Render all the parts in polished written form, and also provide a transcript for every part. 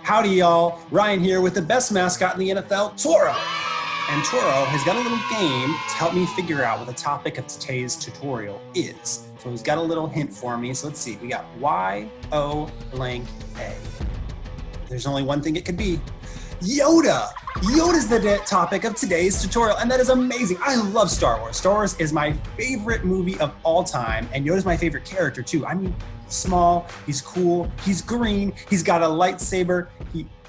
Howdy, y'all. Ryan here with the best mascot in the NFL, Toro. And Toro has got a little game to help me figure out what the topic of today's tutorial is. So he's got a little hint for me. So let's see. We got Y-O blank A. There's only one thing it could be. Yoda! Yoda's the topic of today's tutorial, and that is amazing. I love Star Wars. Star Wars is my favorite movie of all time, and Yoda's my favorite character too. I mean, he's small, he's cool, he's green, he's got a lightsaber.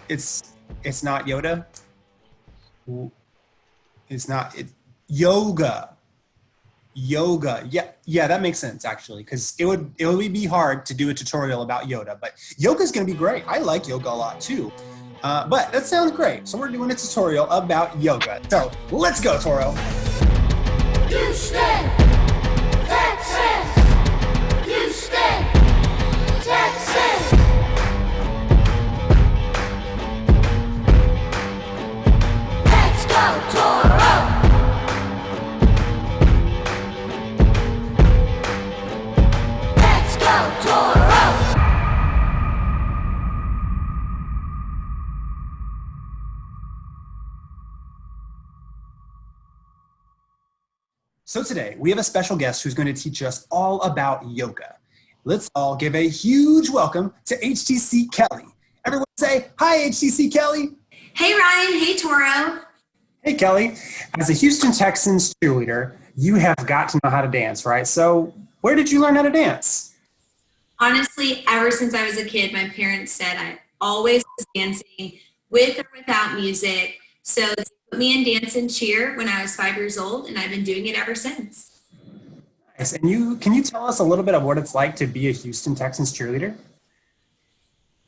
It's not Yoda. It's yoga. Yoga. Yeah, that makes sense actually, because it would be hard to do a tutorial about Yoda, but yoga's gonna be great. I like yoga a lot too. But that sounds great. So we're doing a tutorial about yoga. So let's go, Toro. Houston, Texans. Houston, Texans. Let's go, Toro. Let's go, Toro. So today we have a special guest who's going to teach us all about yoga. Let's all give a huge welcome to HTC Kelly. Everyone say, hi, HTC Kelly. Hey, Ryan. Hey, Toro. Hey, Kelly. As a Houston Texans cheerleader, you have got to know how to dance, right? So where did you learn how to dance? Honestly, ever since I was a kid, my parents said I always was dancing with or without music. So they put me in dance and cheer when I was 5 years old, and I've been doing it ever since. Nice. And can you tell us a little bit of what it's like to be a Houston Texans cheerleader?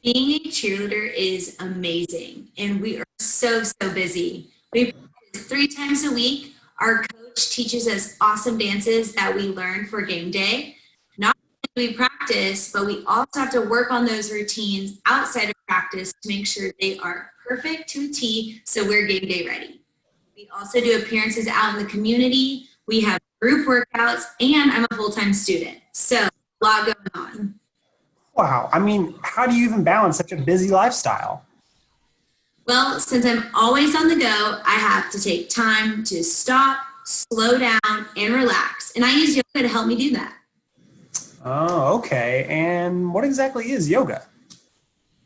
Being a cheerleader is amazing, and we are so busy. We practice 3 times a week. Our coach teaches us awesome dances that we learn for game day. Not only do we practice, but we also have to work on those routines outside of practice to make sure they are perfect to a T, so we're game day ready. We also do appearances out in the community. We have group workouts, and I'm a full-time student, so a lot going on. Wow. I mean, how do you even balance such a busy lifestyle? Well, since I'm always on the go, I have to take time to stop, slow down, and relax. And I use yoga to help me do that. Oh, okay. And what exactly is yoga?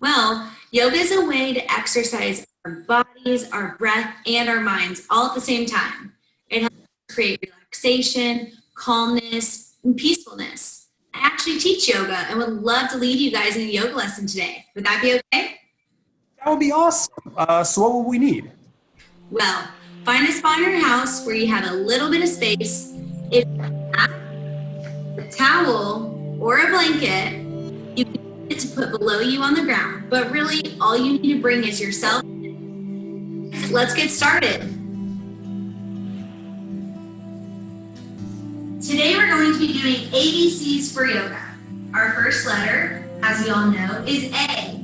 Well, yoga is a way to exercise our bodies, our breath, and our minds all at the same time. It helps us create relaxation, calmness, and peacefulness. I actually teach yoga and would love to lead you guys in a yoga lesson today. Would that be okay? That would be awesome. So what would we need? Well, find a spot in your house where you have a little bit of space. If you have a towel or a blanket, you can get it to put below you on the ground. But really, all you need to bring is yourself. Let's get started. Today we're going to be doing ABCs for yoga. Our first letter, as we all know, is A.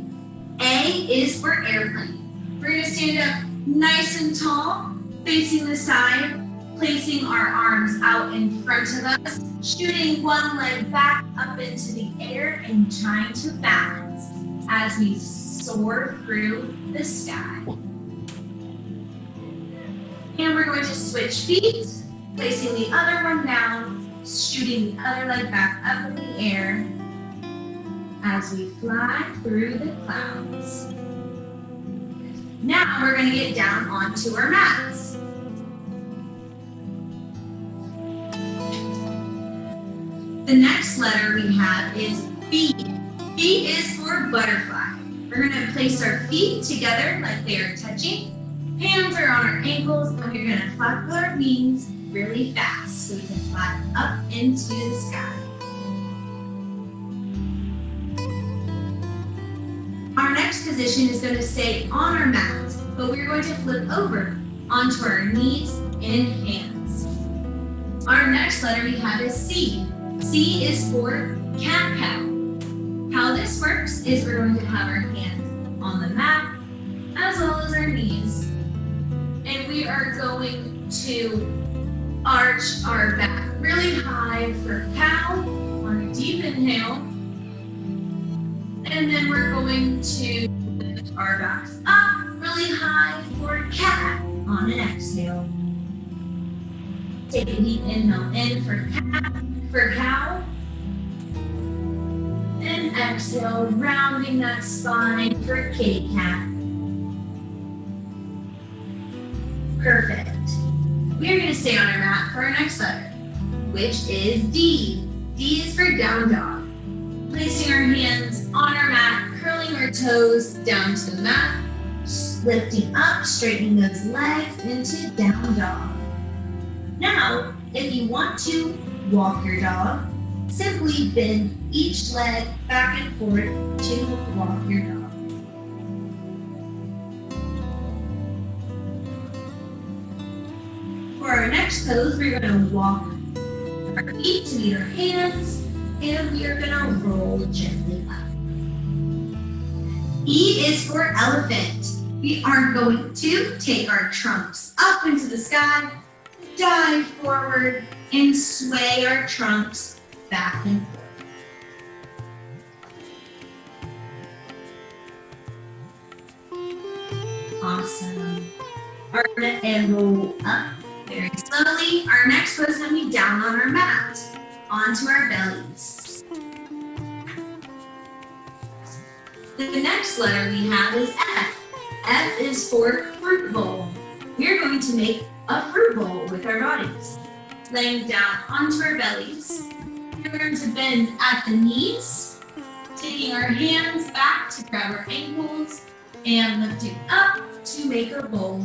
A is for airplane. We're going to stand up nice and tall, facing the side, placing our arms out in front of us, shooting one leg back up into the air and trying to balance as we soar through the sky. And we're going to switch feet, placing the other one down, shooting the other leg back up in the air as we fly through the clouds. Now we're going to get down onto our mats. The next letter we have is B. B is for butterfly. We're going to place our feet together like they are touching. Hands are on our ankles, and we're going to flap our wings really fast so we can fly up into the sky. Our next position is going to stay on our mat, but we're going to flip over onto our knees and hands. Our next letter we have is C. C is for cat-cow. How this works is we're going to have our hands on the mat as well as our knees. And we are going to arch our back really high for cow on a deep inhale. And then we're going to lift our backs up really high for cat on an exhale. Take a deep inhale in for cat, for cow. And exhale, rounding that spine for kitty cat. Perfect. We are going to stay on our mat for our next letter, which is D. D is for down dog. Placing our hands on our mat, curling our toes down to the mat, lifting up, straightening those legs into down dog. Now, if you want to walk your dog, simply bend each leg back and forth to walk your dog. For our next pose, we're going to walk our feet to meet our hands, and we are going to roll gently up. E is for elephant. We are going to take our trunks up into the sky, dive forward, and sway our trunks back and forth. Awesome. And roll up very slowly. Our next pose is going to be down on our mat, onto our bellies. The next letter we have is F. F is for fruit bowl. We are going to make a fruit bowl with our bodies. Laying down onto our bellies. We're going to bend at the knees, taking our hands back to grab our ankles, and lifting up to make a bowl.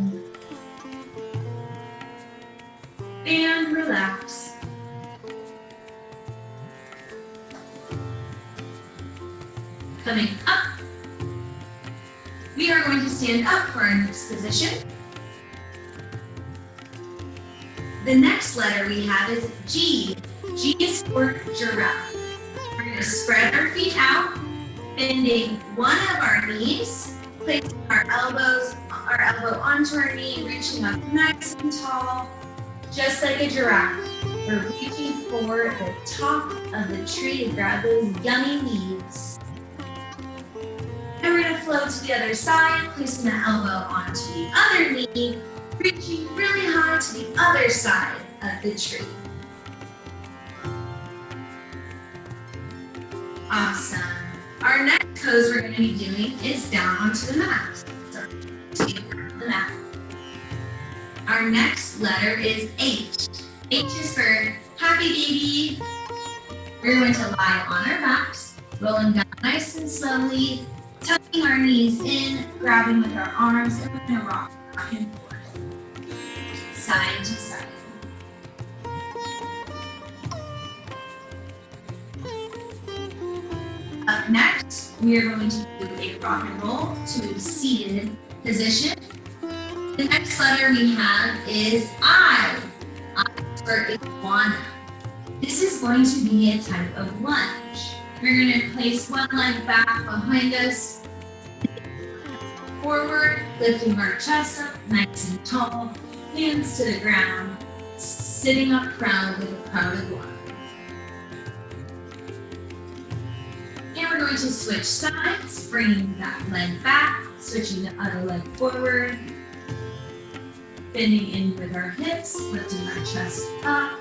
And relax. Coming up, we are going to stand up for our next position. The next letter we have is G. G is for giraffe. We're going to spread our feet out, bending one of our knees, placing our elbow onto our knee, reaching up nice and tall, just like a giraffe. We're reaching for the top of the tree to grab those yummy leaves. And we're going to float to the other side, placing the elbow onto the other knee, reaching really high to the other side of the tree. Awesome. Our next pose we're going to be doing is down onto the mat. So, take the mat. Our next letter is H. H is for happy baby. We're going to lie on our backs, rolling down nice and slowly, tucking our knees in, grabbing with our arms, and we're going to rock back and forth, side to side. Up next, we are going to do a rock and roll to a seated position. The next letter we have is I. I is for iguana. This is going to be a type of lunge. We're going to place one leg back behind us, forward, lifting our chest up nice and tall, hands to the ground, sitting up proud with a proud iguana. And we're going to switch sides, bringing that leg back, switching the other leg forward, bending in with our hips, lifting our chest up.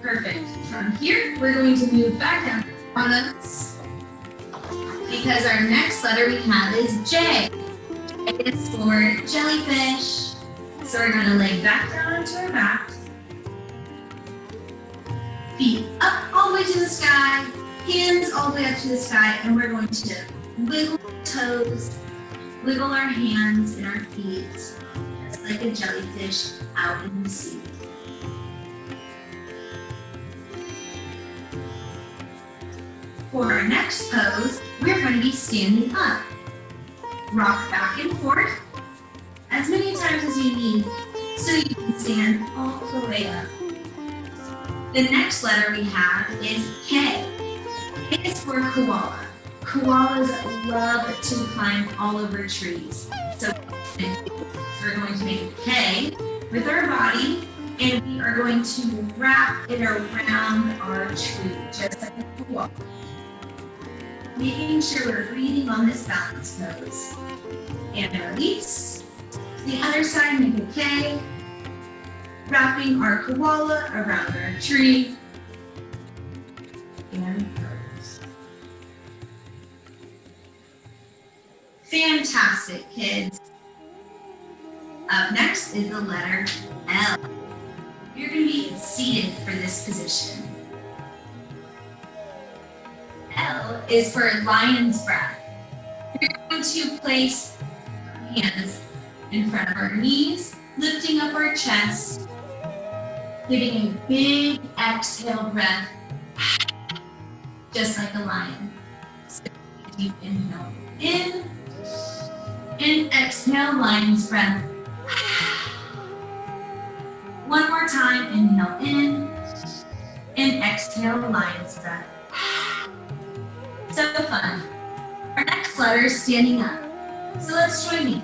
Perfect. From here, we're going to move back down on us because our next letter we have is J. J is for jellyfish. So we're going to lay back down onto our back. Feet up all the way to the sky, hands all the way up to the sky, and we're going to wiggle our toes, wiggle our hands and our feet, just like a jellyfish out in the sea. For our next pose, we're going to be standing up. Rock back and forth as many times as you need so you can stand all the way up. The next letter we have is K. K is for koala. Koalas love to climb all over trees. So we're going to make a K with our body, And we are going to wrap it around our tree, just like a koala. Making sure we're breathing on this balance pose. And release. The other side, make a K. Wrapping our koala around our tree. And pose. Fantastic, kids. Up next is the letter L. You're going to be seated for this position. L is for lion's breath. You're going to place our hands in front of our knees, lifting up our chest, giving a big exhale breath, just like a lion. So deep inhale in, and exhale lion's breath. One more time, inhale in, and exhale lion's breath. So fun. Our next letter is standing up. So let's join me.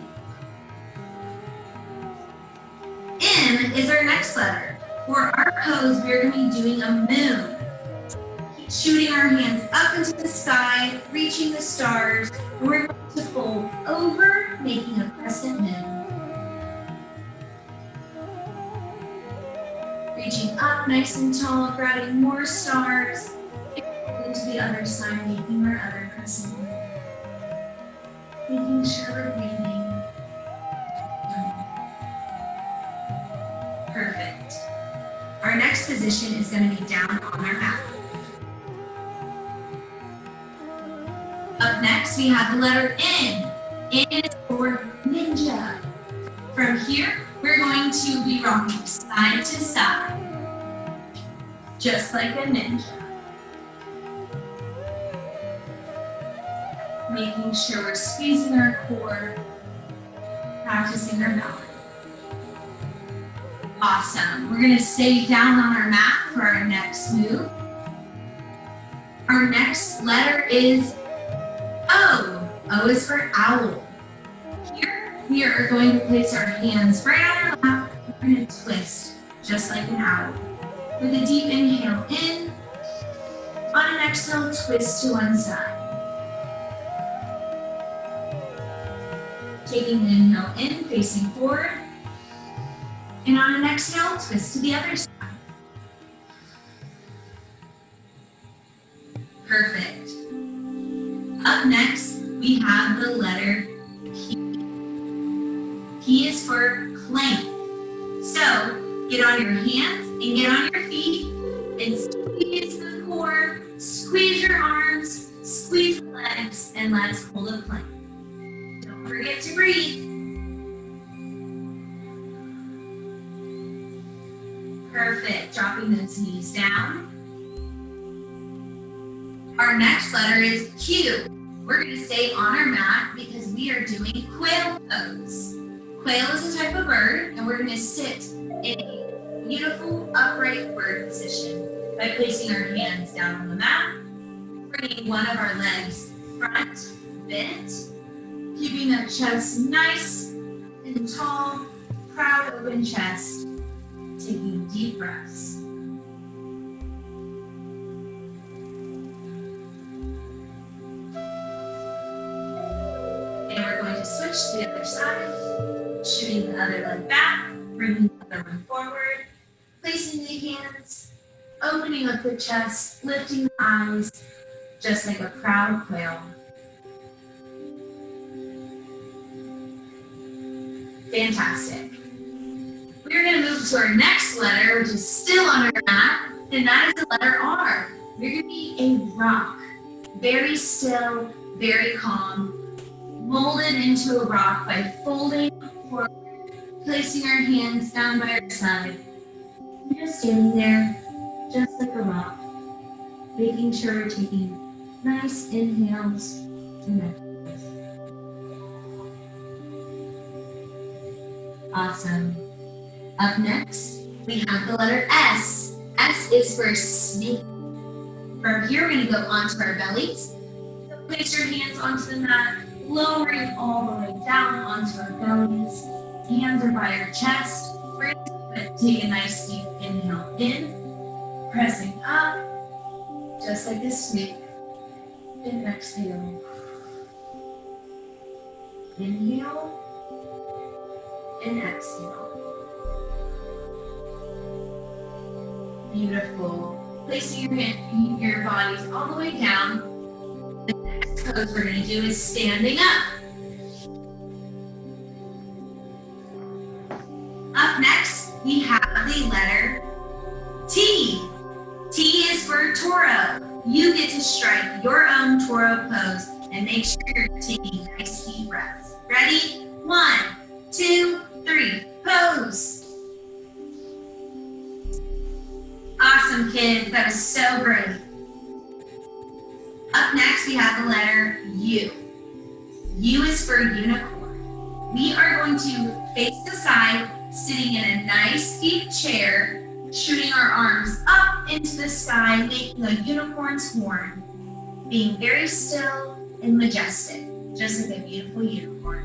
N is our next letter. For our pose, we're going to be doing a moon. Shooting our hands up into the sky, reaching the stars, and we're going to fold over, making a crescent moon. Reaching up nice and tall, grabbing more stars, and to the other side, making our other crescent moon. Making sure we're breathing. Perfect. Our next position is going to be down on our mat. Up next, we have the letter N. N is for ninja. From here, we're going to be rocking side to side, just like a ninja. Making sure we're squeezing our core, practicing our balance. Awesome. We're going to stay down on our mat for our next move. Our next letter is O. O is for owl. Here, we are going to place our hands right on our lap. We're going to twist, just like an owl. With a deep inhale in. On an exhale, twist to one side. Taking an inhale in, facing forward. And on an exhale, twist to the other side. Perfect. Up next, we have the letter P. P is for plank. So, get on your hands and get on your feet and squeeze the core, squeeze your arms, squeeze the legs, and let's hold a plank. Don't forget to breathe. Perfect. Dropping those knees down. Our next letter is Q. We're going to stay on our mat because we are doing quail pose. Quail is a type of bird, and we're going to sit in a beautiful upright bird position by placing our hands down on the mat, bringing one of our legs front, bent, keeping that chest nice and tall, proud open chest, taking deep breaths. And we're going to switch to the other side, shooting the other leg back, bringing the other one forward, placing the hands, opening up the chest, lifting the eyes, just like a proud quail. Fantastic. We're going to move to our next letter, which is still on our mat, and that is the letter R. We're going to be a rock, very still, very calm, molded into a rock by folding forward, placing our hands down by our side, and just standing there, just like a rock, making sure we're taking nice inhales and exhales. Awesome. Up next, we have the letter S. S is for snake. From here, we're going to go onto our bellies. So place your hands onto the mat, lowering all the way down onto our bellies. Hands are by our chest. We're going to take a take a nice deep inhale in, pressing up, just like a snake. And exhale. Inhale and exhale. Beautiful. Placing your bodies all the way down. The next pose we're going to do is standing up. Up next, we have the letter T. T is for Toro. You get to strike your own Toro pose and make sure you're taking nice deep breaths. Ready? 1, 2, 3, pose. Awesome, kids. That was so great. Up next, we have the letter U. U is for unicorn. We are going to face the side, sitting in a nice deep chair, shooting our arms up into the sky, making a unicorn's horn, being very still and majestic, just like a beautiful unicorn.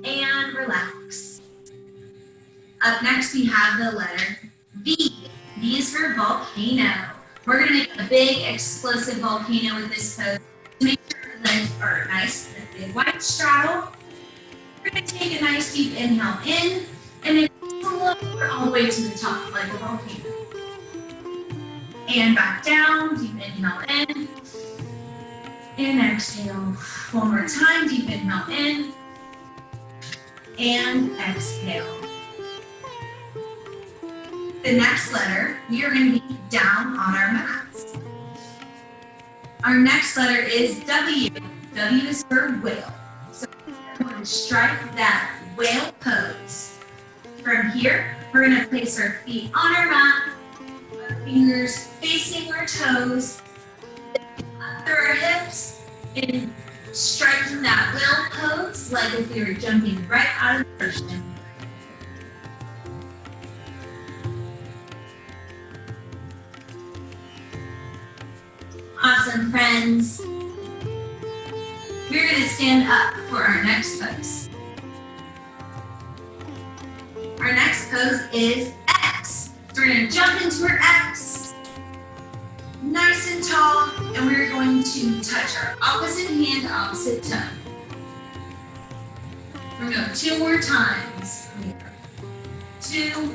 And relax. Up next, we have the letter V. V is for volcano. We're gonna make a big explosive volcano with this pose to make sure the legs are nice and a big wide straddle. We're gonna take a nice deep inhale in and then lower all the way to the top like a volcano. And back down, deep inhale in. And exhale. One more time, deep inhale in. And exhale. The next letter, we are going to be down on our mats. Our next letter is W. W is for whale. So we're going to strike that whale pose. From here, we're going to place our feet on our mat, our fingers facing our toes, under our hips, and striking that whale pose like if we were jumping right out of the ocean. Awesome, friends. We're going to stand up for our next pose. Our next pose is X. So we're going to jump into our X, nice and tall, and we're going to touch our opposite hand, opposite toe. We're going to go 2 more times. 2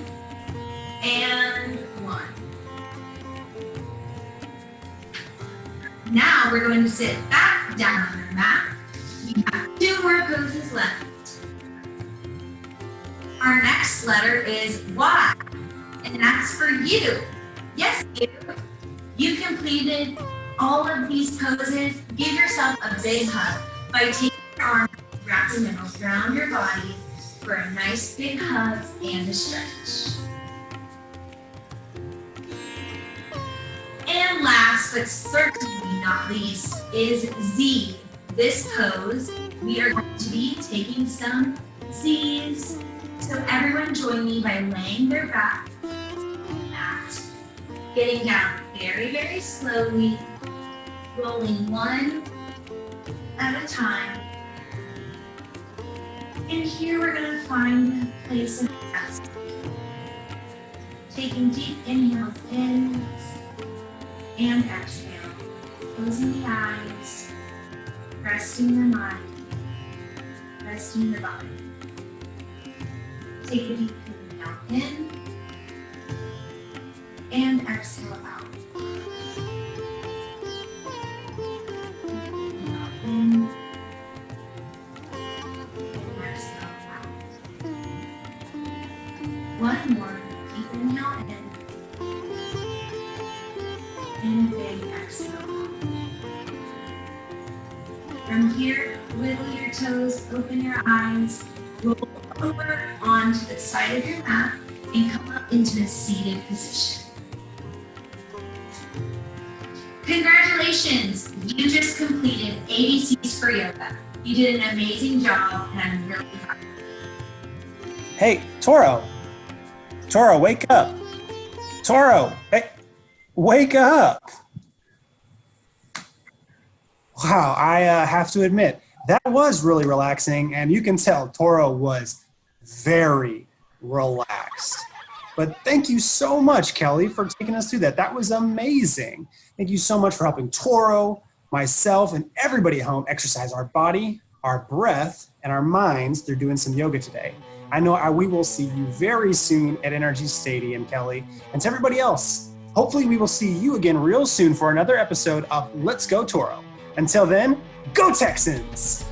and 1. Now we're going to sit back down on our mat. We have 2 more poses left. Our next letter is Y, and that's for you. Yes, you. You completed all of these poses. Give yourself a big hug by taking your arms, wrapping them around your body for a nice big hug and a stretch. And last, but certainly not least, is Z. This pose, we are going to be taking some Z's. So everyone join me by laying their back flat, getting down very, very slowly, rolling one at a time. And here we're going to find a place of rest. Taking deep inhales in and exhale. Closing the eyes, resting the mind, resting the body. Take a deep inhale in and exhale out. Inhale in and exhale out. One more deep inhale in and a big exhale out. From here, wiggle your toes, open your eyes, roll over onto the side of your mat and come up into a seated position. Congratulations! You just completed ABCs for yoga. You did an amazing job and I'm really proud of you. Hey, Toro. Toro, wake up. Toro, hey, wake up. Wow, I have to admit, That was really relaxing, and you can tell Toro was very relaxed. But thank you so much, Kelly, for taking us through that. That was amazing. Thank you so much for helping Toro, myself, and everybody at home exercise our body, our breath, and our minds through doing some yoga today. I know we will see you very soon at NRG Stadium, Kelly. And to everybody else, hopefully we will see you again real soon for another episode of Let's Go Toro. Until then, go Texans!